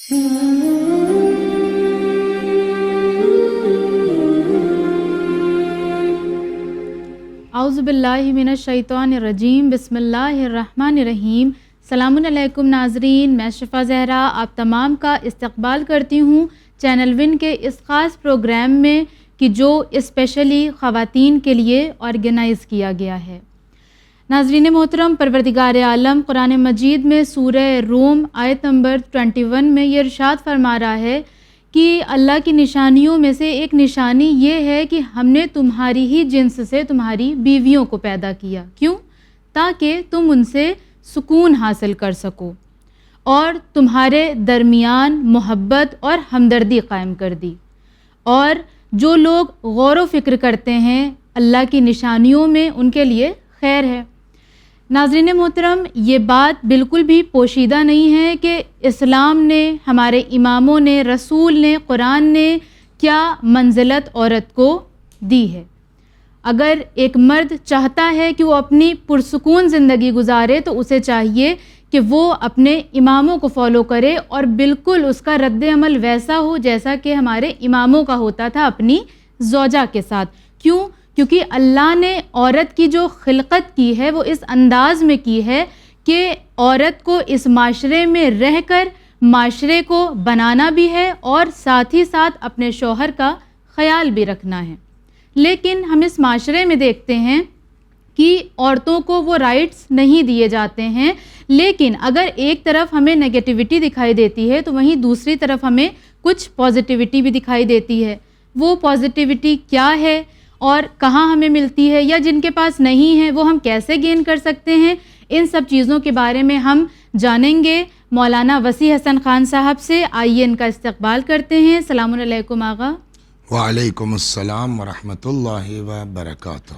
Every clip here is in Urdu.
اعوذ باللہ من الشیطان الرجیم، بسم اللہ الرحمن الرحیم۔ سلام علیکم ناظرین، میں شفا زہرا آپ تمام کا استقبال کرتی ہوں چینل ون کے اس خاص پروگرام میں کہ جو اسپیشلی خواتین کے لیے آرگنائز کیا گیا ہے۔ ناظرین محترم، پروردگار عالم قرآن مجید میں سورہ روم آیت نمبر 21 میں یہ ارشاد فرما رہا ہے کہ اللہ کی نشانیوں میں سے ایک نشانی یہ ہے کہ ہم نے تمہاری ہی جنس سے تمہاری بیویوں کو پیدا کیا۔ کیوں؟ تاکہ تم ان سے سکون حاصل کر سکو، اور تمہارے درمیان محبت اور ہمدردی قائم کر دی۔ اور جو لوگ غور و فکر کرتے ہیں اللہ کی نشانیوں میں، ان کے لیے خیر ہے۔ ناظرین محترم، یہ بات بالکل بھی پوشیدہ نہیں ہے کہ اسلام نے، ہمارے اماموں نے، رسول نے، قرآن نے کیا منزلت عورت کو دی ہے۔ اگر ایک مرد چاہتا ہے کہ وہ اپنی پرسکون زندگی گزارے تو اسے چاہیے کہ وہ اپنے اماموں کو فالو کرے، اور بالکل اس کا رد عمل ویسا ہو جیسا کہ ہمارے اماموں کا ہوتا تھا اپنی زوجہ کے ساتھ۔ کیوں؟ کیونکہ اللہ نے عورت کی جو خلقت کی ہے وہ اس انداز میں کی ہے کہ عورت کو اس معاشرے میں رہ کر معاشرے کو بنانا بھی ہے اور ساتھ ہی ساتھ اپنے شوہر کا خیال بھی رکھنا ہے۔ لیکن ہم اس معاشرے میں دیکھتے ہیں کہ عورتوں کو وہ رائٹس نہیں دیے جاتے ہیں، لیکن اگر ایک طرف ہمیں نگیٹیوٹی دکھائی دیتی ہے تو وہیں دوسری طرف ہمیں کچھ پازیٹیوٹی بھی دکھائی دیتی ہے۔ وہ پازیٹیوٹی کیا ہے اور کہاں ہمیں ملتی ہے، یا جن کے پاس نہیں ہے وہ ہم کیسے گین کر سکتے ہیں، ان سب چیزوں کے بارے میں ہم جانیں گے مولانا وسیع حسن خان صاحب سے۔ آئیے ان کا استقبال کرتے ہیں۔ السلام علیکم آغا۔ وعلیکم السلام ورحمۃ اللہ وبرکاتہ۔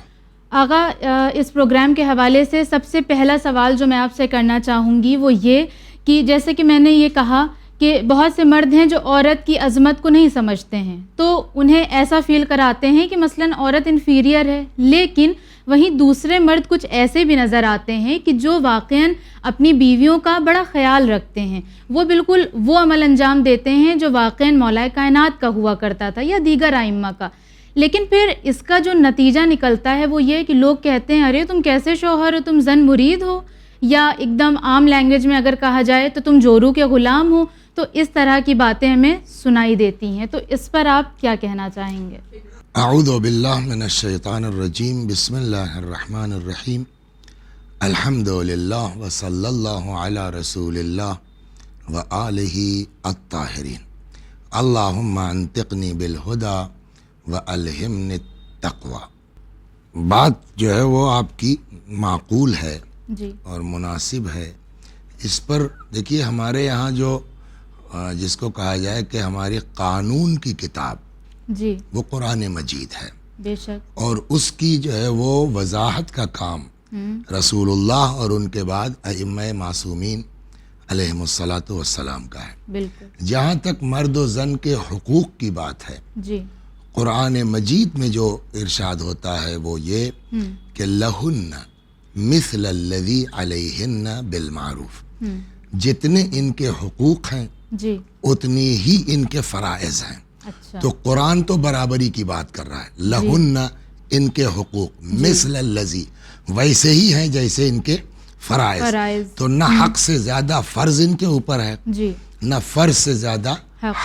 آغا، اس پروگرام کے حوالے سے سب سے پہلا سوال جو میں آپ سے کرنا چاہوں گی وہ یہ کہ جیسے کہ میں نے یہ کہا کہ بہت سے مرد ہیں جو عورت کی عظمت کو نہیں سمجھتے ہیں، تو انہیں ایسا فیل کراتے ہیں کہ مثلاً عورت انفیریئر ہے، لیکن وہیں دوسرے مرد کچھ ایسے بھی نظر آتے ہیں کہ جو واقعاً اپنی بیویوں کا بڑا خیال رکھتے ہیں، وہ بالکل وہ عمل انجام دیتے ہیں جو واقعاً مولا کائنات کا ہوا کرتا تھا یا دیگر ائمہ کا۔ لیکن پھر اس کا جو نتیجہ نکلتا ہے وہ یہ کہ لوگ کہتے ہیں ارے تم کیسے شوہر ہو، تم زن مرید ہو، یا ایک دم عام لینگویج میں اگر کہا جائے تو تم جورو کے غلام ہو۔ تو اس طرح کی باتیں ہمیں سنائی دیتی ہیں، تو اس پر آپ کیا کہنا چاہیں گے؟ اعوذ باللہ من الشیطان الرجیم، بسم اللہ الرحمن الرحیم، الحمد للہ وصلی اللہ علی رسول اللہ وآلہ الطاہرین، اللہم انطقنی بالہدی والہمنی التقوی۔ بات جو ہے وہ آپ کی معقول ہے جی، اور مناسب ہے۔ اس پر دیکھیے، ہمارے یہاں جو جس کو کہا جائے کہ ہماری قانون کی کتاب، جی، وہ قرآن مجید ہے، بے شک، اور اس کی جو ہے وہ وضاحت کا کام رسول اللہ اور ان کے بعد ائمہ معصومین علیہم الصلاۃ والسلام کا ہے۔ بالکل، جہاں تک مرد و زن کے حقوق کی بات ہے، جی، قرآن مجید میں جو ارشاد ہوتا ہے وہ یہ کہ لہن مثل الذی علیہن بالمعروف، جتنے ان کے حقوق ہیں جی، اتنی ہی ان کے فرائض ہیں۔ اچھا، تو قرآن تو برابری کی بات کر رہا ہے، لہن ان کے حقوق مثل الذی، ویسے ہی ہیں جیسے ان کے فرائض۔ تو نہ حق سے زیادہ فرض ان کے اوپر ہے، جی، نہ فرض سے زیادہ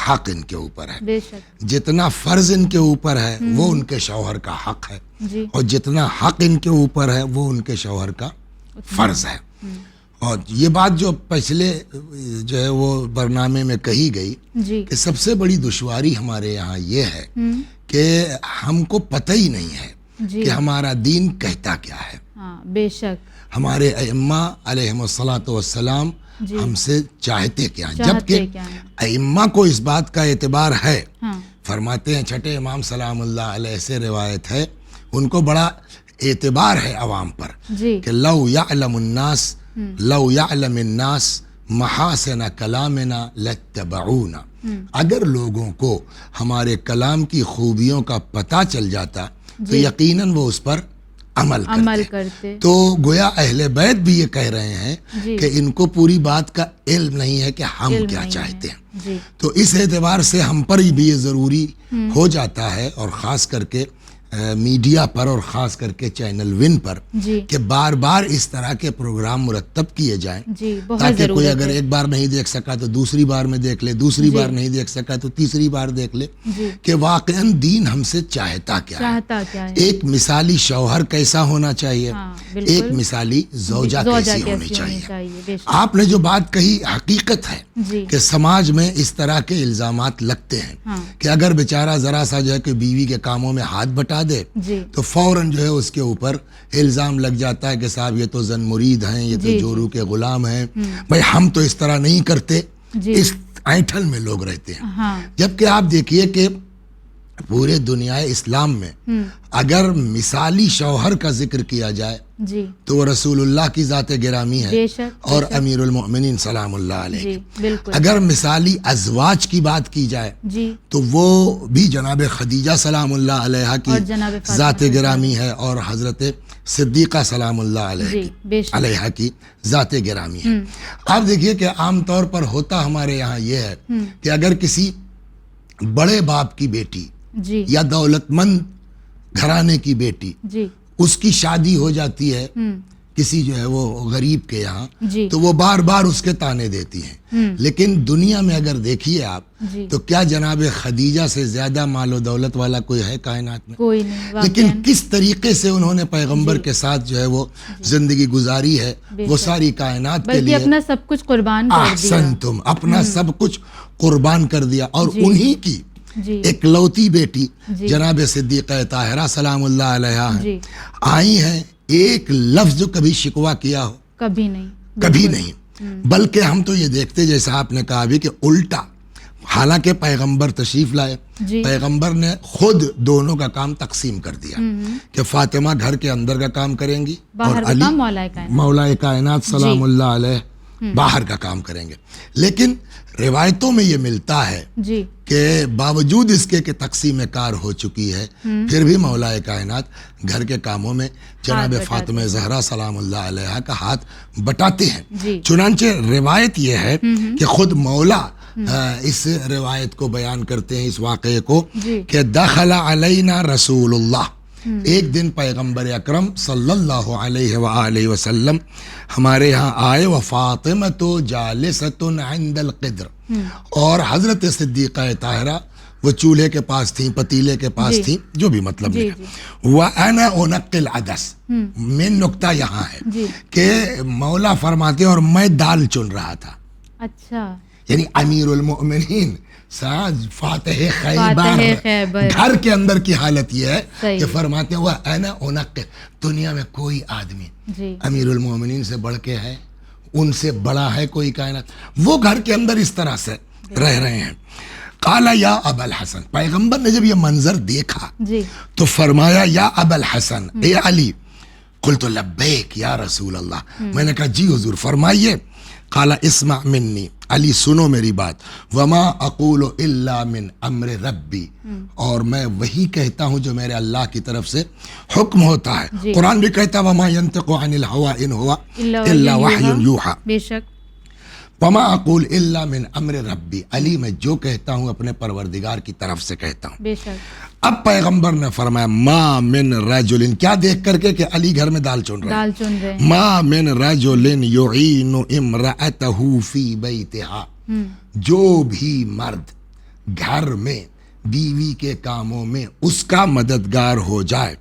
حق ان کے اوپر ہے۔ بے شک، جتنا فرض ان کے اوپر ہے وہ ان کے شوہر کا حق ہے، جی، اور جتنا حق ان کے اوپر ہے وہ ان کے شوہر کا فرض ہے۔ اور یہ بات جو پچھلے جو ہے وہ برنامے میں کہی گئی جی، کہ سب سے بڑی دشواری ہمارے یہاں یہ ہے کہ ہم کو پتہ ہی نہیں ہے جی، کہ ہمارا دین کہتا کیا ہے۔ ہاں، بے شک، ہمارے ائمہ علیہم الصلاۃ والسلام ہم سے چاہتے کیا ہیں، جبکہ ائمہ کو اس بات کا اعتبار ہے۔ فرماتے ہیں چھٹے امام سلام اللہ علیہ سے روایت ہے، ان کو بڑا اعتبار ہے عوام پر کہ لو یعلم الناس محاسن کلامنا لاتبعونا، اگر لوگوں کو ہمارے کلام کی خوبیوں کا پتہ چل جاتا تو یقیناً وہ اس پر عمل کرتے. تو گویا اہل بیت بھی یہ کہہ رہے ہیں کہ ان کو پوری بات کا علم نہیں ہے کہ ہم کیا چاہتے ہیں. تو اس اعتبار سے ہم پر بھی یہ ضروری ہو جاتا ہے، اور خاص کر کے میڈیا پر اور خاص کر کے چینل ون پر کہ بار بار اس طرح کے پروگرام مرتب کیے جائیں، تاکہ کوئی اگر ایک بار نہیں دیکھ سکا تو دوسری بار میں دیکھ لے، دوسری بار نہیں دیکھ سکا تو تیسری بار دیکھ لے کہ واقعاً دین ہم سے چاہتا کیا ہے. ایک مثالی شوہر کیسا ہونا چاہیے، ایک مثالی زوجہ کیسی ہونی چاہیے. آپ نے جو بات کہی حقیقت ہے کہ سماج میں اس طرح کے الزامات لگتے ہیں کہ اگر بیچارہ ذرا سا جو ہے کہ بیوی کے کاموں میں ہاتھ بٹا دے تو فوراً جو ہے اس کے اوپر الزام لگ جاتا ہے کہ صاحب یہ تو زن مرید ہیں، یہ تو جورو کے غلام ہیں. بھائی ہم تو اس طرح نہیں کرتے. اس اینٹھل میں لوگ رہتے ہیں. جبکہ آپ دیکھیے کہ پورے دنیا اسلام میں اگر مثالی شوہر کا ذکر کیا جائے تو وہ رسول اللہ کی ذات گرامی ہے اور امیر المؤمنین سلام اللہ علیہ. اگر مثالی ازواج کی بات کی جائے تو وہ بھی جناب خدیجہ سلام اللہ علیہ کی ذات گرامی ہے اور حضرت صدیقہ سلام اللہ علیہ کی ذات گرامی ہے. آپ دیکھیے کہ عام طور پر ہوتا ہمارے یہاں یہ ہے کہ اگر کسی بڑے باپ کی بیٹی یا دولت مند گھرانے کی بیٹی اس کی شادی ہو جاتی ہے کسی جو ہے وہ غریب کے یہاں تو وہ بار بار اس کے تانے دیتی ہیں. لیکن دنیا میں اگر دیکھیے آپ تو کیا جناب خدیجہ سے زیادہ مال و دولت والا کوئی ہے کائنات میں؟ کوئی نہیں. لیکن کس طریقے سے انہوں نے پیغمبر کے ساتھ جو ہے وہ زندگی گزاری ہے، وہ ساری کائنات کے لیے اپنا سب کچھ قربان کر دیا. احسنتم، اپنا سب کچھ قربان کر دیا. اور انہی کی اکلوتی بیٹی جناب صدیقہ طاہرہ سلام اللہ علیہ آئی ہیں. ایک لفظ جو کبھی شکوہ کیا ہو کبھی نہیں. بلکہ ہم تو یہ دیکھتے جیسا آپ نے کہا بھی کہ الٹا، حالانکہ پیغمبر تشریف لائے، پیغمبر نے خود دونوں کا کام تقسیم کر دیا کہ فاطمہ گھر کے اندر کا کام کریں گی اور علی مولا کائنات سلام اللہ علیہ باہر کا کام کریں گے. لیکن روایتوں میں یہ ملتا ہے کہ باوجود اس کے کہ تقسیم کار ہو چکی ہے پھر بھی مولا کائنات گھر کے کاموں میں جناب فاطمہ زہرا سلام اللہ علیہ کا ہاتھ بٹاتے ہیں. چنانچہ روایت یہ ہے کہ خود مولا اس روایت کو بیان کرتے ہیں، اس واقعے کو، کہ دخل علینا رسول اللہ، ایک دن پیغمبر اکرم صلی اللہ علیہ وآلہ وسلم ہمارے ہاں آئے، وفاطمۃ جالسۃ عند القدر، اور حضرت صدیقہ طاہرہ وہ چولہے کے پاس تھیں، پتیلے کے پاس تھیں، جو بھی مطلب نہیں. وَأَنَا أُنَقِّ الْعَدَسَ، مین نقطہ یہاں ہے کہ مولا فرماتے ہیں اور میں دال چن رہا تھا. اچھا، یعنی امیر المؤمنین فاتح خیبر گھر کے اندر کی حالت یہ ہے کہ فرماتے ہیں وَأَنَا أُنَقِّ، دنیا میں کوئی آدمی امیر المؤمنین سے بڑھ کے ہے، ان سے بڑا ہے کوئی کائنات، وہ گھر کے اندر اس طرح سے رہ رہے ہیں. قال یا ابا الحسن، پیغمبر نے جب یہ منظر دیکھا تو فرمایا یا ابا الحسن، اے علی. قلت لبیک یا رسول اللہ، میں نے کہا جی حضور فرمائیے. قال اسمع منی، علی سنو میری بات. وما اقول الا من امر ربی، اور میں وہی کہتا ہوں جو میرے اللہ کی طرف سے حکم ہوتا ہے. قرآن بھی کہتا ہے وما ينطق عن الهوى ان هو الا وحی یوحى. بے شک. وما اقول الا من امر ربی، علی میں جو کہتا ہوں اپنے پروردگار کی طرف سے کہتا ہوں. بے شک. اب پیغمبر نے فرمایا ما من رجل، کیا دیکھ کر کے کہ علی گھر میں دال چن رہے ہیں، ما من رجل یعین امرأته فی بیتها، جو بھی مرد گھر میں بیوی کے کاموں میں اس کا مددگار ہو جائے،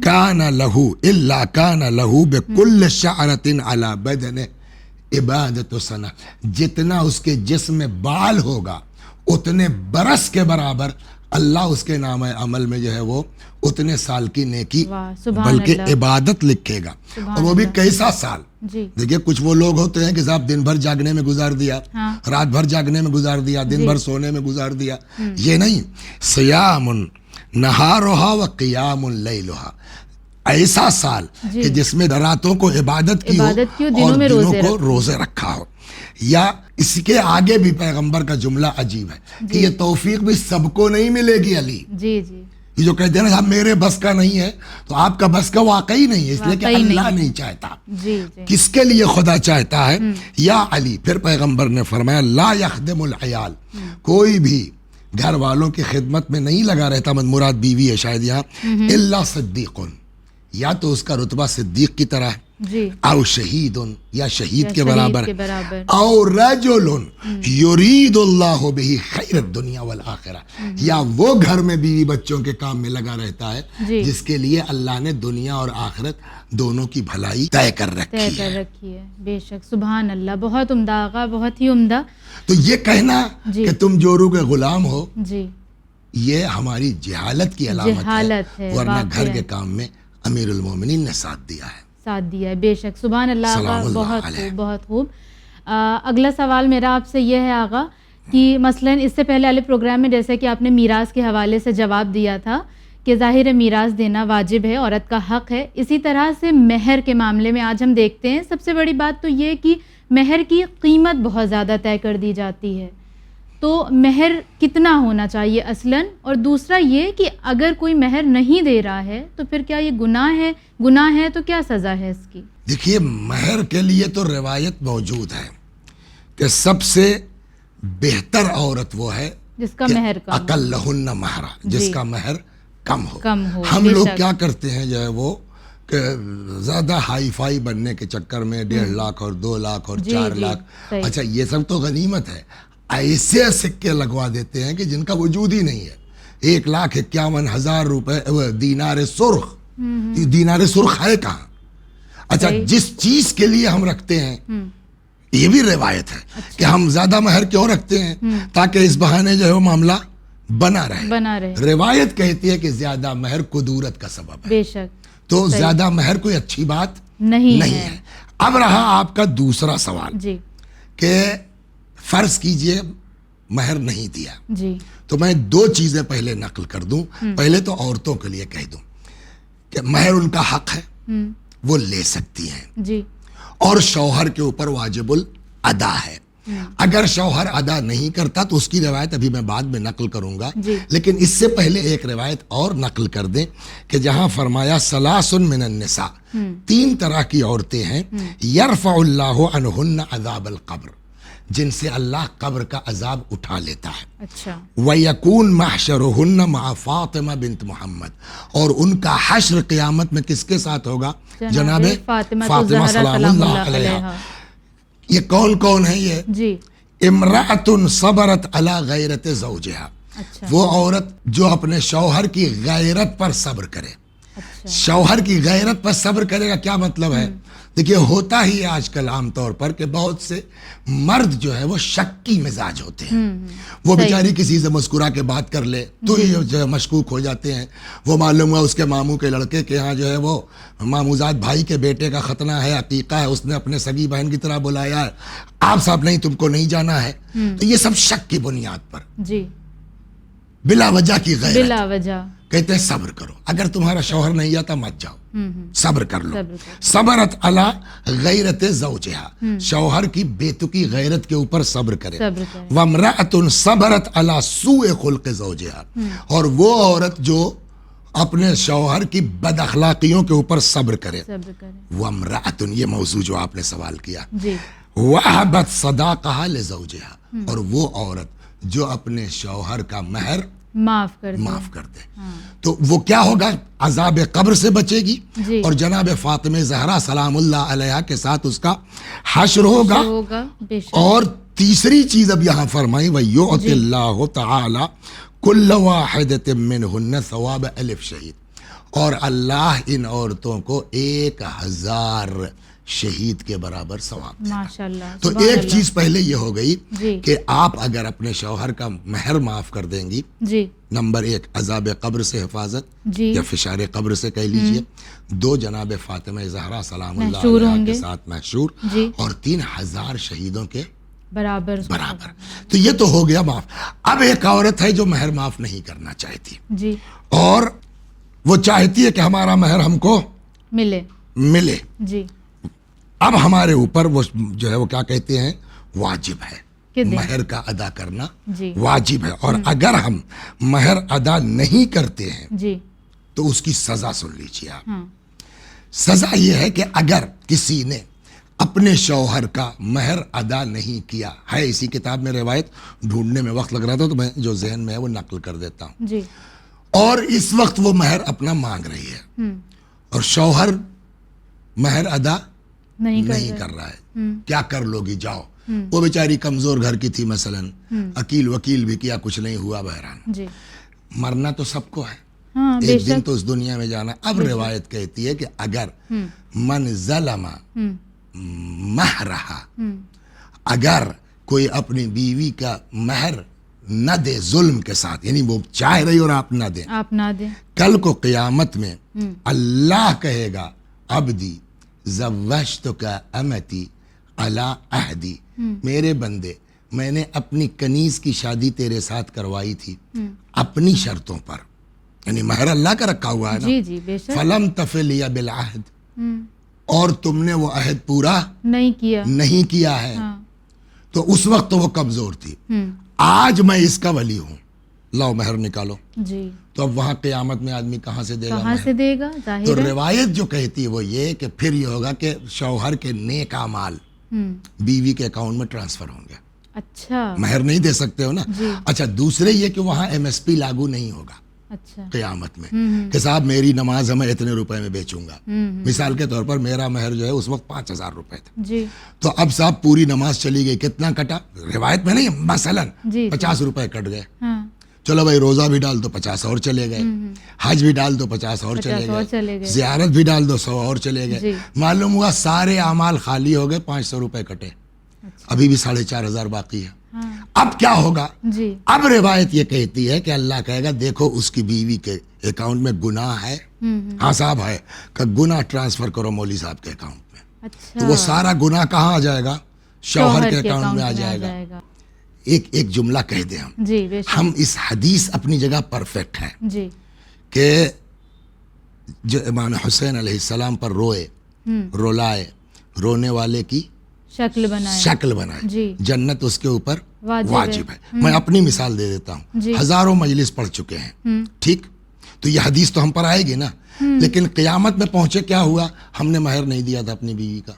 کان لہو الا کان لہو بکل شعرۃ علی بدنہ عبادت و سنہ، جتنا اس کے جسم میں بال ہوگا اتنے برس کے برابر اللہ اس کے نام عمل میں جو ہے وہ اتنے سال کی نیکی بلکہ عبادت لکھے گا. اور وہ بھی کیسا سال. دیکھیے کچھ وہ لوگ ہوتے ہیں کہ صاحب دن بھر جاگنے میں گزار دیا، رات بھر جاگنے میں گزار دیا، دن بھر سونے میں گزار دیا. یہ نہیں، سیام نہارہا و قیام لیلہا، ایسا سال کہ جس میں راتوں کو عبادت کی ہو اور دنوں کو روزے رکھا ہو. یا اس کے آگے بھی پیغمبر کا جملہ عجیب ہے کہ یہ توفیق بھی سب کو نہیں ملے گی علی، یہ جو کہتے ہیں نا صاحب میرے بس کا نہیں ہے، تو آپ کا بس کا واقعی نہیں ہے، اس لیے کہ اللہ نہیں چاہتا. کس کے لیے خدا چاہتا ہے؟ یا علی. پھر پیغمبر نے فرمایا لا یخدم العیال، کوئی بھی گھر والوں کی خدمت میں نہیں لگا رہتا، مراد بیوی ہے شاید یہاں، الا صدیق، یا تو اس کا رتبہ صدیق کی طرح ہے، او شہید، یا شہید کے برابر، او رجل یرید اللہ بہ خیر الدنیا والآخرہ، یا وہ گھر میں بیوی بچوں کے کام میں لگا رہتا ہے جس کے لیے اللہ نے دنیا اور آخرت دونوں کی بھلائی طے کر رکھی ہے. بے شک، سبحان اللہ، بہت عمدہ آقا، بہت ہی عمدہ. تو یہ کہنا کہ تم جورو کے غلام ہو، جی یہ ہماری جہالت کی علامت ہے، ورنہ گھر کے کام میں امیر المومنین نے ساتھ دیا ہے. بے شک، سبحان اللہ آقا، بہت خوب، بہت خوب. اگلا سوال میرا آپ سے یہ ہے آقا کہ مثلاً اس سے پہلے والے پروگرام میں جیسے کہ آپ نے میراث کے حوالے سے جواب دیا تھا کہ ظاہر ہے میراث دینا واجب ہے، عورت کا حق ہے. اسی طرح سے مہر کے معاملے میں آج ہم دیکھتے ہیں سب سے بڑی بات تو یہ کہ مہر کی قیمت بہت زیادہ طے کر دی جاتی ہے. تو مہر کتنا ہونا چاہیے اصلاً؟ اور دوسرا یہ کہ اگر کوئی مہر نہیں دے رہا ہے تو پھر کیا یہ گناہ ہے تو کیا سزا ہے اس کی؟ دیکھیے، مہر کے لیے تو روایت موجود ہے کہ سب سے بہتر عورت وہ ہے جس کا مہر کم، اقلہن مہرا، جس کا مہر کم ہو. ہم لوگ کیا کرتے ہیں جو ہے وہ کہ زیادہ ہائی فائی بننے کے چکر میں 1.5 لاکھ اور 2 لاکھ اور 4 لاکھ، اچھا یہ سب تو غنیمت ہے، ایسے سکے لگوا دیتے ہیں کہ جن کا وجود ہی نہیں ہے. 1,51,000 روپے دینار سرخ. دینار سرخ ہے کہاں؟ اچھا جس چیز کے لیے ہم رکھتے ہیں، یہ بھی روایت ہے کہ ہم زیادہ مہر کیوں رکھتے ہیں؟ تاکہ اس بہانے جو ہے وہ معاملہ بنا رہے. روایت کہتی ہے کہ زیادہ مہر کدورت کا سبب ہے. بے شک. تو زیادہ مہر کوئی اچھی بات نہیں ہے. اب رہا آپ کا دوسرا سوال کہ فرض کیجئے مہر نہیں دیا، تو میں 2 چیزیں پہلے نقل کر دوں. پہلے تو عورتوں کے لیے کہہ دوں کہ مہر ان کا حق ہے، وہ لے سکتی ہیں، اور شوہر کے اوپر واجب الادا ہے. اگر شوہر ادا نہیں کرتا تو اس کی روایت ابھی میں بعد میں نقل کروں گا، لیکن اس سے پہلے ایک روایت اور نقل کر دیں کہ جہاں فرمایا ثلاث من النساء، 3 طرح کی عورتیں ہیں، یرفع اللہ عنہن عذاب القبر، جن سے اللہ قبر کا عذاب اٹھا لیتا ہے. وَيَكُونْ مَحْشَرُهُنَّ مَعَ فاطمہ بنت محمد، اور ان کا حشر قیامت میں کس کے ساتھ ہوگا؟ جناب فاطمہ سلام اللہ علیہا. یہ کون ہے یہ؟ امرأۃ صبرت علی غیرت زوجہا، وہ عورت جو اپنے شوہر کی غیرت پر صبر کرے. شوہر کی غیرت پر صبر کرے گا کیا مطلب ہے؟ دیکھیے ہوتا ہی آج کل عام طور پر کہ بہت سے مرد جو ہے وہ شکی مزاج ہوتے ہیں. وہ بیچاری کسی سے مسکرا کے بات کر لے تو یہ جو ہے مشکوک ہو جاتے ہیں. وہ معلوم ہوا اس کے ماموں کے لڑکے کے ہاں جو ہے وہ ماموزاد بھائی کے بیٹے کا ختنہ ہے، عقیقہ ہے، اس نے اپنے سگی بہن کی طرح بلایا ہے، آپ صاحب نہیں تم کو نہیں جانا ہے. تو یہ سب شک کی بنیاد پر بلا وجہ کی غیرت، بلا وجہ کہتے ہیں صبر کرو. اگر تمہارا شوہر نہیں آتا مت جاؤ، صبر کر لو. صبرت علی غیرت زوجہا، شوہر کی بیتکی غیرت کے اوپر صبر کرے. وامرأۃ صبرت علی سوء خلق زوجہا، اور وہ عورت جو اپنے شوہر کی بد اخلاقیوں کے اوپر صبر کرے. وامرأۃ، یہ موضوع جو آپ نے سوال کیا، وہبت صداقہا لزوجہا، اور وہ عورت جو اپنے شوہر کا مہر معاف کر دے. تو وہ کیا ہوگا؟ عذاب قبر سے بچے گی، اور جناب فاطمہ زہرا سلام اللہ علیہا کے ساتھ اس کا حشر ہوگا. اور تیسری چیز اب یہاں فرمائی وَيُعْتِ اللَّهُ تَعَالَى كُلَّ وَاحِدَةٍ مِّنْهُنَّ ثَوَابَ أَلْفِ شہید، اور اللہ ان عورتوں کو 1000 شہید کے برابر ثواب دیگا. تو ایک چیز پہلے یہ ہو گئی کہ آپ اگر اپنے شوہر کا مہر معاف کر دیں گی، نمبر 1 عذاب قبر سے حفاظت یا فشار قبر سے کہہ لیجئے، 2 جناب فاطمہ زہرا سلام اللہ علیہا کے ساتھ محشور، اور 3000 شہیدوں کے برابر. تو یہ تو ہو گیا معاف. اب ایک عورت ہے جو مہر معاف نہیں کرنا چاہتی، اور وہ چاہتی ہے کہ ہمارا مہر ہم کو ملے. اب ہمارے اوپر وہ جو ہے وہ کیا کہتے ہیں واجب ہے دن مہر کا ادا کرنا جی واجب ہے، اور اگر ہم مہر ادا نہیں کرتے ہیں جی تو اس کی سزا سن لیجیے آپ۔ ہاں سزا یہ ہے کہ اگر کسی نے اپنے شوہر کا مہر ادا نہیں کیا ہے، اسی کتاب میں روایت ڈھونڈنے میں وقت لگ رہا تھا تو میں جو ذہن میں ہے وہ نقل کر دیتا ہوں، جی اور اس وقت وہ مہر اپنا مانگ رہی ہے اور شوہر مہر ادا نہیں کر رہا ہے، کیا کر لو گی؟ جاؤ، وہ بیچاری کمزور گھر کی تھی مثلا، وکیل بھی کیا، کچھ نہیں ہوا، بہرحال جی مرنا تو سب کو ہے، ہاں بے ایک دن شک تو اس دنیا میں جانا۔ اب روایت کہتی ہے کہ اگر من ظلم مہرہا، اگر کوئی اپنی بیوی کا مہر نہ دے ظلم کے ساتھ، یعنی وہ چاہ رہی اور آپ نہ دیں، آپ نہ دیں، کل کو قیامت میں اللہ کہے گا عبدی زوجتک امتی علی عہدی، میرے بندے میں نے اپنی کنیز کی شادی تیرے ساتھ کروائی تھی اپنی شرطوں پر، یعنی مہر اللہ کا رکھا ہوا ہے نا، جی جی بے شک، فلم تفلی بالعہد، اور تم نے وہ عہد پورا نہیں کیا ہے، ہاں تو اس وقت تو وہ کمزور تھی، آج میں اس کا ولی ہوں، لاؤ مہر نکالو، جی تو اب وہاں قیامت میں آدمی کہاں سے دے گا کہاں مہر؟ سے دے گا؟ تو ظاہر ہے، روایت جو کہتی ہے وہ یہ کہ پھر یہ ہوگا کہ شوہر کے نیک اعمال بیوی کے اکاؤنٹ میں ٹرانسفر ہوں گے، اچھا مہر نہیں دے سکتے ہو نا۔ جی اچھا دوسرے یہ کہ وہاں ایم ایس پی لاگو نہیں ہوگا اچھا قیامت میں کہ صاحب میری نماز میں اتنے روپے میں بیچوں گا، مثال کے طور پر میرا مہر جو ہے اس وقت 5,000 روپے تھا، جی تو اب صاحب پوری نماز چلی گئی، کتنا کٹا؟ روایت میں نہیں، مثلا جی 50 روپے کٹ گئے، ہاں چلو بھائی روزہ بھی ڈال دو 50 اور چلے گئے، حج بھی ڈال دو 50 اور 50 اور چلے چلے گئے، زیارت بھی ڈال دو 100 اور چلے جی گئے، معلوم ہوا سارے اعمال خالی ہو گئے، 500 روپے کٹے، ابھی بھی 4,500 باقی ہے۔ ہاں اب کیا ہوگا؟ جی اب روایت یہ کہتی ہے کہ اللہ کہے گا دیکھو اس کی بیوی کے اکاؤنٹ میں گناہ ہے، ہاں صاحب ہے، کہ گناہ ٹرانسفر کرو مولوی صاحب کے اکاؤنٹ میں، اچھا تو وہ سارا گناہ کہاں آ جائے گا؟ شوہر کے اکاؤنٹ میں آ جائے گا۔ ایک جملہ کہہ دیں ہم، جی بے شک، ہم اس حدیث اپنی جگہ پرفیکٹ ہے جی کہ جو امام حسین علیہ السلام پر روئے، رولائے، رونے والے کی شکل بنائے، جی جنت اس کے اوپر واجب ہے۔ ہے، میں اپنی مثال دے دیتا ہوں، جی ہزاروں مجلس پڑھ چکے ہیں، ٹھیک، تو یہ حدیث تو ہم پر آئے گی نا، لیکن قیامت میں پہنچے کیا ہوا؟ ہم نے مہر نہیں دیا تھا اپنی بیوی کا،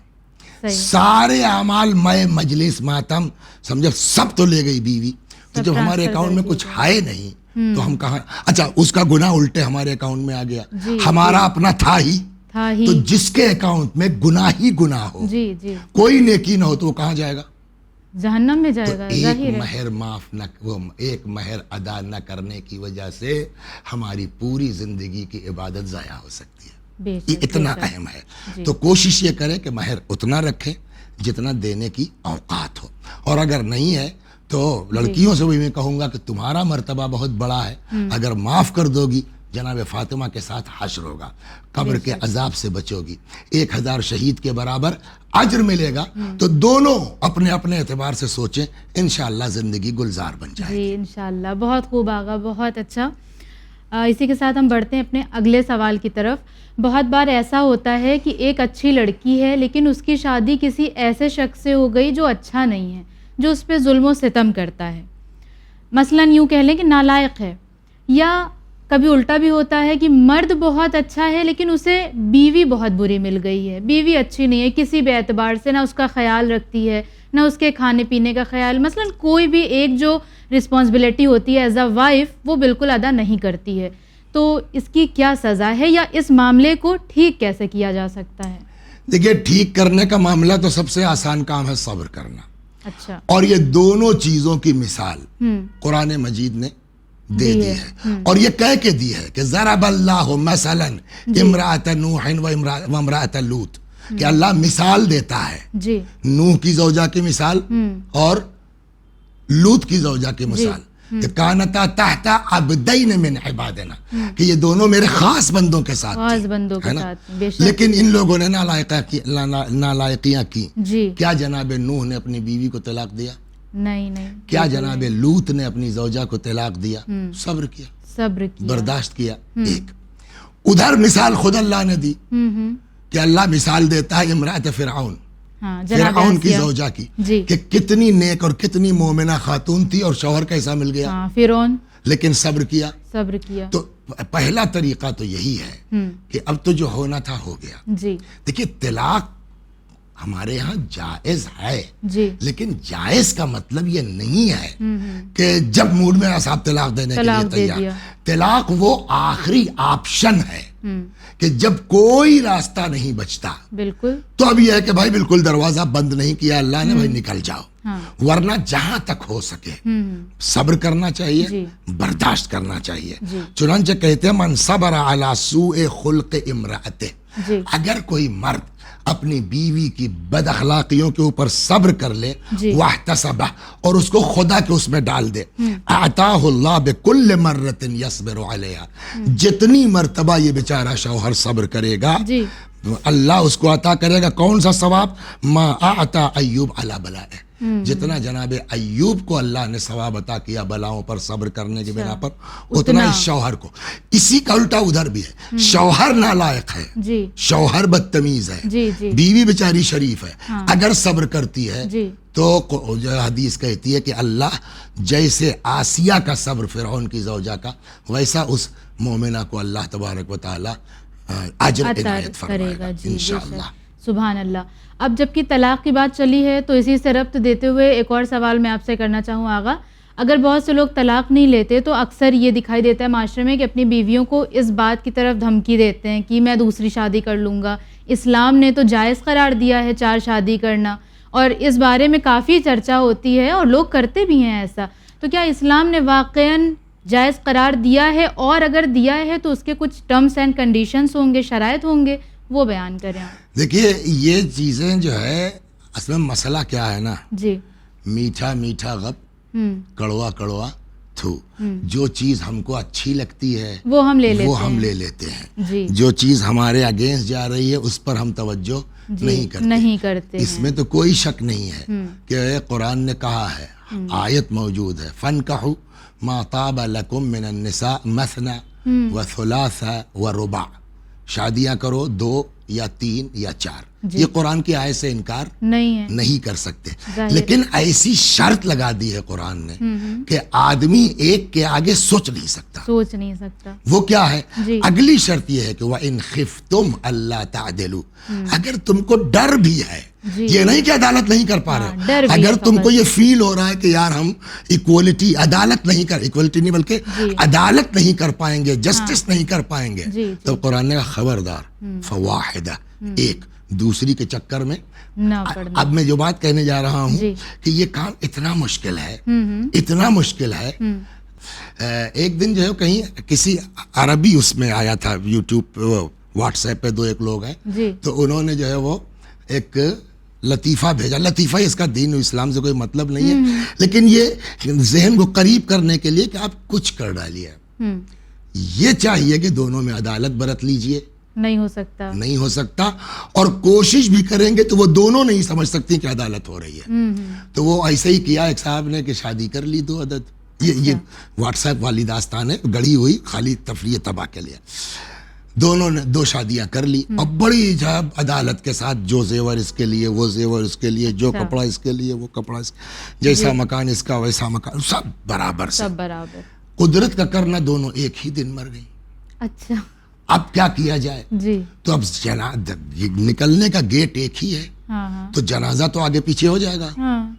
صحیح، سارے اعمال میں مجلس ماتم سمجھے سب تو لے گئی بیوی، تو جب ہمارے اکاؤنٹ میں کچھ ہے نہیں تو ہم کہاں؟ اچھا اس کا گناہ الٹے ہمارے اکاؤنٹ میں آ گیا، ہمارا اپنا تھا ہی، تو جس کے اکاؤنٹ میں گناہ ہی گناہ ہو، جی جی کوئی نیکی نہ ہو تو وہ کہاں جائے گا؟ جہنم میں جائے گا، ایک ظاہر ہے، مہر معاف نہ، وہ ایک مہر ادا نہ کرنے کی وجہ سے ہماری پوری زندگی کی عبادت ضائع ہو سکتی ہے، بے یہ شک، اتنا بے شک، اہم ہے۔ جی، تو کوشش یہ کریں کہ مہر اتنا رکھیں جتنا دینے کی اوقات ہو، اور اگر نہیں ہے تو لڑکیوں سے بھی میں کہوں گا کہ تمہارا مرتبہ بہت بڑا ہے، اگر معاف کر دو گی جناب فاطمہ کے ساتھ حشر ہوگا، قبر کے عذاب سے بچو گی، 1000 شہید کے برابر اجر ملے گا، تو دونوں اپنے اپنے اعتبار سے سوچیں، انشاءاللہ زندگی گلزار بن جائے گی۔ جی انشاءاللہ، بہت خوب آغا، بہت اچھا۔ اسی کے ساتھ ہم بڑھتے ہیں اپنے اگلے سوال کی طرف۔ بہت بار ایسا ہوتا ہے کہ ایک اچھی لڑکی ہے لیکن اس کی شادی کسی ایسے شخص سے ہو گئی جو اچھا نہیں ہے، جو اس پہ ظلم و ستم کرتا ہے، مثلاً یوں کہہ لیں کہ نالائق ہے، یا کبھی الٹا بھی ہوتا ہے کہ مرد بہت اچھا ہے لیکن اسے بیوی بہت بری مل گئی ہے، بیوی اچھی نہیں ہے کسی بھی اعتبار سے، نہ اس کا خیال رکھتی ہے نہ اس کے کھانے پینے کا خیال، مثلاً کوئی بھی ایک جو رسپانسبلٹی ہوتی ہے ایز اے وائف وہ بالکل ادا نہیں کرتی ہے، تو اس کی کیا سزا ہے، یا اس معاملے کو ٹھیک کیسے کیا جا سکتا ہے؟ دیکھیے ٹھیک کرنے کا معاملہ تو سب سے آسان کام ہے صبر کرنا، اچھا، اور یہ دونوں چیزوں کی مثال قرآن مجید نے دے دی ہے، اور یہ کہہ کے دی ہے کہ ضرب اللہ مثلا امرأۃ نوح و امرأۃ لوط، کہ اللہ مثال دیتا ہے جی نوح کی زوجہ کی مثال اور لوط کی زوجہ کی مثال، کہ کانتا تحت عبدین من عبادنا، کہ یہ دونوں میرے خاص بندوں کے ساتھ خاص تھی، بندوں کے ہے نا؟ ساتھ، بے شک، لیکن ان لوگوں نے نالائقیاں کی، جی کیا جناب نوح نے اپنی بیوی کو طلاق دیا؟ نہیں، کیا جناب لوط نے اپنی زوجہ کو طلاق دیا؟ صبر کیا، صبر کیا، برداشت کیا۔ ایک ادھر مثال خود اللہ نے دی کہ اللہ مثال دیتا ہے امرأت فرعون، ہاں جناب فرعون کی آسیہ. زوجہ کی جی کہ کتنی نیک اور کتنی مومنہ خاتون تھی اور شوہر کیسا مل گیا, ہاں فرعون لیکن صبر کیا. صبر کیا. تو پہلا طریقہ تو یہی ہے کہ اب تو جو ہونا تھا ہو گیا. جی دیکھیے طلاق ہمارے ہاں جائز ہے, جی لیکن جائز کا مطلب یہ نہیں ہے کہ جب موڈ میں صاحب طلاق دینے کے لیے طلاق دے تیار. دیا. طلاق وہ آخری آپشن ہے کہ جب کوئی راستہ نہیں بچتا بالکل. تو اب یہ ہے کہ بھائی بالکل دروازہ بند نہیں کیا اللہ نے, بھائی نکل جاؤ. ہاں ورنہ جہاں تک ہو سکے صبر کرنا چاہیے, جی. برداشت کرنا چاہیے. جی. چنانچہ کہتے ہیں من صبر علی سوء خلق امرأته, جی اگر کوئی مرد اپنی بیوی کی بد اخلاقیوں کے اوپر صبر کر لے, جی. واحتسبہ, اور اس کو خدا کے اس میں ڈال دے, اعطاہ اللہ بکل مرۃ یصبر علیہا, جتنی مرتبہ یہ بیچارہ شوہر صبر کرے گا جی اللہ اس کو عطا کرے گا کون سا ثواب؟ ما اعطى ایوب علی بلائه, جتنا جناب ایوب کو اللہ نے ثواب عطا کیا بلاؤں پر صبر کرنے کی بنا پر, اتنا اس شوہر کو. اسی کا الٹا ادھر بھی ہے, شوہر نالائق ہے, جی شوہر بدتمیز ہے, جی جی بیوی بیچاری شریف ہے, اگر صبر کرتی ہے جی تو جو حدیث کہتی ہے کہ اللہ جیسے آسیہ کا صبر فرعون کی زوجہ کا, ویسا اس مومنہ کو اللہ تبارک و تعالی اجر عنایت فرمائے گا انشاءاللہ. سبحان اللہ. اب جب کہ طلاق کی بات چلی ہے تو اسی سے ربط دیتے ہوئے ایک اور سوال میں آپ سے کرنا چاہوں آغا. اگر بہت سے لوگ طلاق نہیں لیتے تو اکثر یہ دکھائی دیتا ہے معاشرے میں کہ اپنی بیویوں کو اس بات کی طرف دھمکی دیتے ہیں کہ میں دوسری شادی کر لوں گا. اسلام نے تو جائز قرار دیا ہے 4 شادی کرنا, اور اس بارے میں کافی چرچا ہوتی ہے اور لوگ کرتے بھی ہیں ایسا. تو کیا اسلام نے واقعاً جائز قرار دیا ہے, اور اگر دیا ہے تو اس کے کچھ ٹرمز اینڈ کنڈیشنز ہوں گے, شرائط ہوں گے, وہ بیان کریں آپ. دیکھیے یہ چیزیں جو ہے اصل میں مسئلہ کیا ہے نا, جی میٹھا میٹھا غب کڑوا کڑوا تھو. جو چیز ہم کو اچھی لگتی ہے وہ ہم لے لیتے وہ ہم ہیں. لے لیتے ہیں, جی جو چیز ہمارے اگینسٹ جا رہی ہے اس پر ہم توجہ نہیں کرتے. اس میں تو کوئی شک نہیں ہے کہ قرآن نے کہا ہے, آیت موجود ہے, فَانْكَحُوا مَا طَابَ لَكُم مِّنَ النِّسَاءِ مَثْنَى وَثُلَاثَ وَرُبَاع, شادیاں کرو 2 یا 3 یا 4. یہ قرآن کی آیت سے انکار نہیں کر سکتے, لیکن ایسی شرط لگا دی ہے قرآن نے کہ آدمی ایک کے آگے سوچ نہیں سکتا. وہ کیا ہے؟ اگلی شرط یہ ہے کہ وَإِنْ خِفْتُمْ أَلَّا تَعْدِلُوا, اگر تم کو ڈر بھی ہے, یہ نہیں کہ عدالت نہیں کر پا رہے, اگر تم کو یہ فیل ہو رہا ہے کہ یار ہم ایکوالٹی ایکوالٹی نہیں بلکہ عدالت نہیں کر پائیں گے, جسٹس نہیں کر پائیں گے, تو قرآن نے خبردار فواحدہ, ایک دوسری کے چکر میں نہ پڑنا. اب میں جو بات کہنے جا رہا ہوں کہ یہ کام اتنا مشکل ہے, اتنا مشکل ہے. ایک دن جو ہے کہیں کسی عربی اس میں آیا تھا یوٹیوب واٹس ایپ پہ 2-1 لوگ ہیں, تو انہوں نے جو ہے وہ ایک لطیفہ بھیجا. لطیفہ اس کا دین و اسلام سے کوئی مطلب نہیں ہے, لیکن یہ ذہن کو قریب کرنے کے لیے کہ آپ کچھ کر ڈالیے. یہ چاہیے کہ دونوں میں عدالت برت لیجئے, نہیں ہو سکتا, اور کوشش بھی کریں گے تو وہ دونوں نہیں سمجھ سکتی کہ عدالت ہو رہی ہے. تو وہ ایسے ہی کیا ایک صاحب نے کہ شادی کر لی 2 عدد. یہ واٹس ایپ والی داستان ہے, گڑی ہوئی خالی تفریح تباہ کے لیے. دونوں نے 2 شادیاں کر لی, اور بڑی جب عدالت کے ساتھ جو زیور اس کے لیے, وہ زیور اس کے لیے, جو کپڑا اس کے لیے, وہ کپڑا اس, جیسا مکان اس کا ویسا مکان, سب برابر سے. قدرت کا کرنا دونوں ایک ہی دن مر گئی. اچھا اب کیا کیا جائے؟ تو اب نکلنے کا گیٹ ایک ہی ہے, تو جنازہ تو آگے پیچھے ہو جائے گا,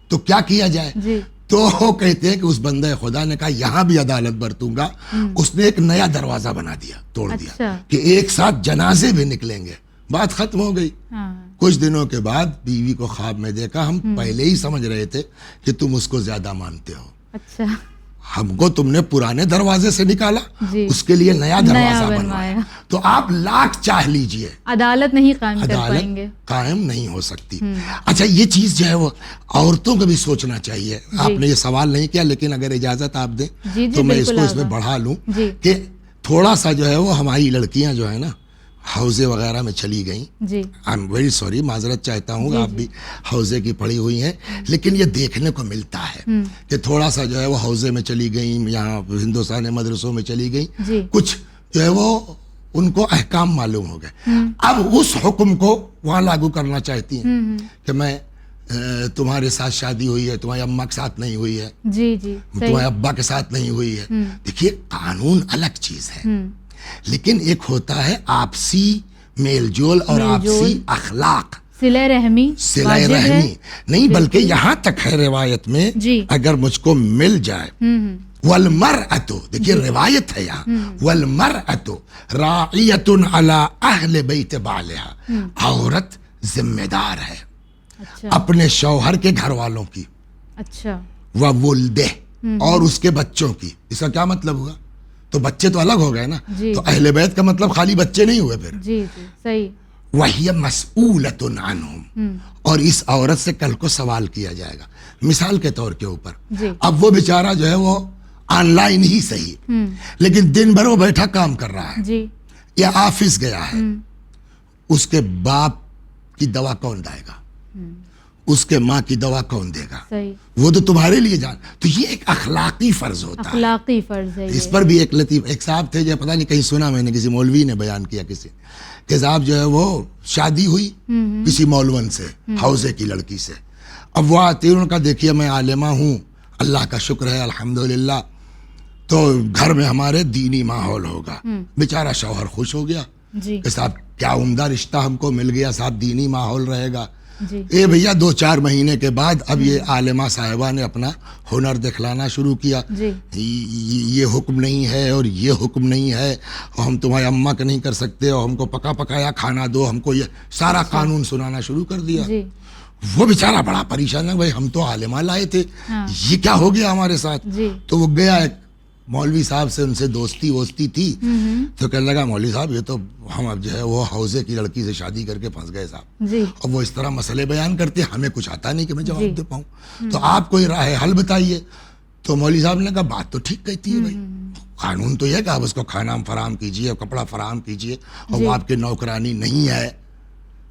تو کیا کیا جائے؟ تو کہتے ہیں کہ اس بندہ خدا نے کہا یہاں بھی عدالت برتوں گا. اس نے ایک نیا دروازہ بنا دیا, توڑ دیا کہ ایک ساتھ جنازے بھی نکلیں گے. بات ختم ہو گئی. کچھ دنوں کے بعد بیوی کو خواب میں دیکھا, ہم پہلے ہی سمجھ رہے تھے کہ تم اس کو زیادہ مانتے ہو, ہم کو تم نے پرانے دروازے سے نکالا, اس کے لیے نیا دروازہ بنوایا. تو آپ لاکھ چاہ لیجئے, عدالت نہیں قائم کر پائیں گے, قائم نہیں ہو سکتی. اچھا یہ چیز جو ہے وہ عورتوں کو بھی سوچنا چاہیے. آپ نے یہ سوال نہیں کیا, لیکن اگر اجازت آپ دیں تو میں اس کو اس میں بڑھا لوں کہ تھوڑا سا جو ہے وہ ہماری لڑکیاں جو ہے نا حوضے وغیرہ میں چلی گئیں. آئی ایم ویری سوری, معذرت چاہتا ہوں, آپ بھی حوضے کی پڑھی ہوئی ہیں, لیکن یہ دیکھنے کو ملتا ہے کہ تھوڑا سا جو ہے وہ حوضے میں چلی گئیں, یہاں ہندوستانی مدرسوں میں چلی گئیں, کچھ جو ہے وہ ان کو احکام معلوم ہو گئے. اب اس حکم کو وہاں لاگو کرنا چاہتی ہیں کہ میں تمہارے ساتھ شادی ہوئی ہے, تمہاری اماں کے ساتھ نہیں ہوئی ہے, جی جی تمہارے ابا کے ساتھ نہیں ہوئی ہے. دیکھیے قانون الگ چیز ہے, لیکن ایک ہوتا ہے آپسی میل جول اور آپسی اخلاق, صلہ رحمی نہیں, بلکہ یہاں تک ہے روایت میں اگر مجھ کو مل جائے والمرأة, دیکھیے روایت ہے یہاں, والمرأة راعیۃ علی اہل بیت بالها, عورت ذمہ دار ہے اپنے شوہر کے گھر والوں کی, اچھا, وولدہ, اور اس کے بچوں کی. اس کا کیا مطلب ہوا؟ تو بچے تو الگ ہو گئے نا, تو اہل بیت کا مطلب خالی بچے نہیں ہوئے پھر. جی جی صحیح. وَهِيَ مَسْئُولَةٌ عَنْهُمْ, اور اس عورت سے کل کو سوال کیا جائے گا. مثال کے طور کے اوپر, اب وہ بیچارہ جو ہے وہ آن لائن ہی صحیح, لیکن دن بھر وہ بیٹھا کام کر رہا ہے یا آفس گیا ہے, اس کے باپ کی دوا کون دائے گا, اس کے ماں کی دوا کون دے گا, وہ تو تمہارے لیے جان. تو یہ ایک اخلاقی فرض ہوتا ہے, اخلاقی فرض ہے. اس پر بھی ایک لطیف, ایک صاحب تھے جو پتہ نہیں کہیں سنا میں نے, کسی مولوی نے بیان کیا کسی کہ صاحب جو ہے وہ شادی ہوئی کسی مولون سے, حوضے کی لڑکی سے. اب وہ آتی انہوں نے کہا دیکھیے میں عالمہ ہوں, اللہ کا شکر ہے الحمدللہ, تو گھر میں ہمارے دینی ماحول ہوگا. بیچارہ شوہر خوش ہو گیا کہ صاحب کیا عمدہ رشتہ ہم کو مل گیا, صاحب دینی ماحول رہے گا. اے بھیا 2-4 مہینے کے بعد اب یہ عالمہ صاحبہ نے اپنا ہنر دکھلانا شروع کیا, یہ حکم نہیں ہے اور یہ حکم نہیں ہے, اور ہم تمہاری اماں کا نہیں کر سکتے, اور ہم کو پکا پکایا کھانا دو, ہم کو یہ سارا قانون سنانا شروع کر دیا. وہ بیچارہ بڑا پریشان ہے, بھائی ہم تو عالمہ لائے تھے, یہ کیا ہو گیا ہمارے ساتھ. تو وہ گیا ایک مولوی صاحب سے, ان سے دوستی تھی, تو کہنے لگا مولوی صاحب یہ تو ہم اب جو ہے وہ حوضے کی لڑکی سے شادی کر کے پھنس گئے صاحب, اور وہ اس طرح مسئلے بیان کرتے, ہمیں کچھ آتا نہیں کہ میں جواب دے پاؤں, تو آپ کوئی راہ حل بتائیے. تو مولوی صاحب نے کہا بات تو ٹھیک کہتی ہے بھائی, قانون تو یہ کہ آپ اس کو کھانا فراہم کیجیے, کپڑا فراہم کیجیے, اور وہ آپ کی نوکرانی نہیں ہے.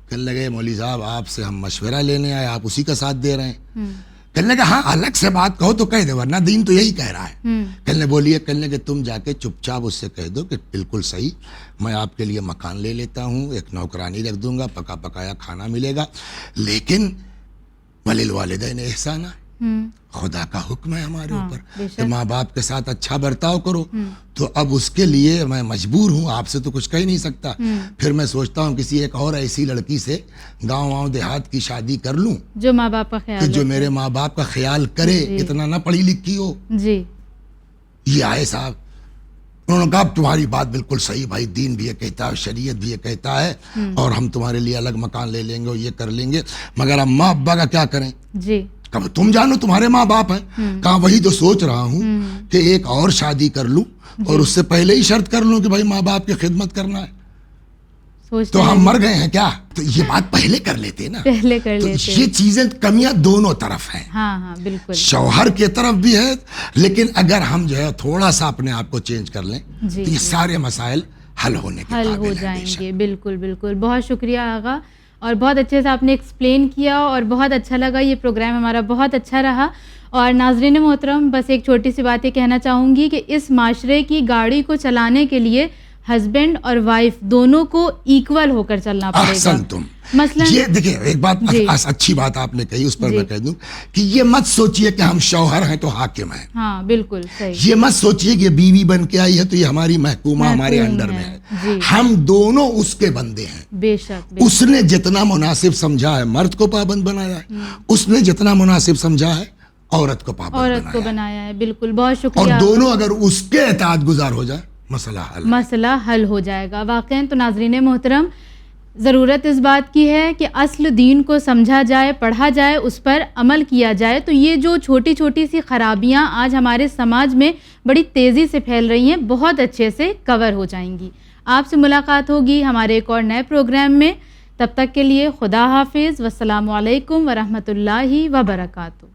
کہنے لگے مولوی صاحب آپ سے ہم مشورہ لینے آئے, آپ اسی کا ساتھ دے رہے ہیں. کہنے لگا ہاں الگ سے بات کہو تو کہہ دے, ورنہ دین تو یہی کہہ رہا ہے. کہنے بولیے, کہنے کہ تم جا کے چپ چاپ اس سے کہہ دو کہ بالکل صحیح, میں آپ کے لیے مکان لے لیتا ہوں, ایک نوکرانی رکھ دوں گا, پکا پکایا کھانا ملے گا, لیکن وَلِلْوَالِدَيْنِ احسانا, خدا کا حکم ہے ہمارے اوپر کہ ماں باپ کے ساتھ اچھا برتاؤ کرو. تو اب اس کے لیے میں مجبور ہوں, آپ سے تو کچھ کہہ نہیں سکتا. پھر میں سوچتا ہوں کسی ایک اور ایسی لڑکی سے گاؤں دیہات کی شادی کر لوں جو ماں باپ کا خیال, جو میرے ماں باپ کا خیال کرے, اتنا نہ پڑھی لکھی ہو. یہ آئے صاحب, انہوں نے کہا تمہاری بات بالکل صحیح بھائی, دین بھی یہ کہتا ہے, شریعت بھی یہ کہتا ہے, اور ہم تمہارے لیے الگ مکان لے لیں گے اور یہ کر لیں گے, مگر اماں ابا کا کیا کریں. کہا تم جانو تمہارے ماں باپ ہیں. کہا وہی تو سوچ رہا ہوں کہ ایک اور شادی کر لوں, اور اس سے پہلے ہی شرط کر لوں کہ بھائی ماں باپ کی خدمت کرنا ہے. تو ہم مر گئے ہیں کیا؟ تو یہ بات پہلے کر لیتے نا, پہلے کر لیتے. یہ چیزیں کمیاں دونوں طرف ہیں, ہاں بالکل, شوہر کی طرف بھی ہے, لیکن اگر ہم جو ہے تھوڑا سا اپنے آپ کو چینج کر لیں تو یہ سارے مسائل حل ہونے کے قابل ہو جائیں گے. بالکل بالکل, بہت شکریہ آغا, اور بہت اچھے سے آپ نے ایکسپلین کیا, اور بہت اچھا لگا, یہ پروگرام ہمارا بہت اچھا رہا. اور ناظرین محترم, بس ایک چھوٹی سی بات یہ کہنا چاہوں گی کہ اس معاشرے کی گاڑی کو چلانے کے لیے ہسبینڈ اور وائف دونوں کو ایکول ہو کر چلنا پڑے گا. احسن تم, مثلا یہ دیکھیں ایک بات اچھی بات آپ نے کہی, اس پر میں کہہ دوں کہ یہ مت سوچئے کہ ہم شوہر ہیں تو حاکم ہیں. ہاں بالکل صحیح. یہ مت سوچئے کہ بیوی بن کے آئی ہے تو یہ ہماری محکومہ ہمارے انڈر میں ہے. ہم دونوں اس کے بندے ہیں. بے شک, اس نے جتنا مناسب سمجھا ہے مرد کو پابند بنایا ہے, اس نے جتنا مناسب سمجھا ہے عورت کو پابند بنایا ہے. بالکل, بہت شکریہ. اور دونوں اگر اس کے اطاعت گزار ہو جائے مسئلہ حل ہو جائے گا. واقعاً تو ناظرین محترم, ضرورت اس بات کی ہے کہ اصل دین کو سمجھا جائے, پڑھا جائے, اس پر عمل کیا جائے, تو یہ جو چھوٹی چھوٹی سی خرابیاں آج ہمارے سماج میں بڑی تیزی سے پھیل رہی ہیں, بہت اچھے سے کور ہو جائیں گی. آپ سے ملاقات ہوگی ہمارے ایک اور نئے پروگرام میں. تب تک کے لیے خدا حافظ, والسلام علیکم ورحمۃ اللہ وبرکاتہ.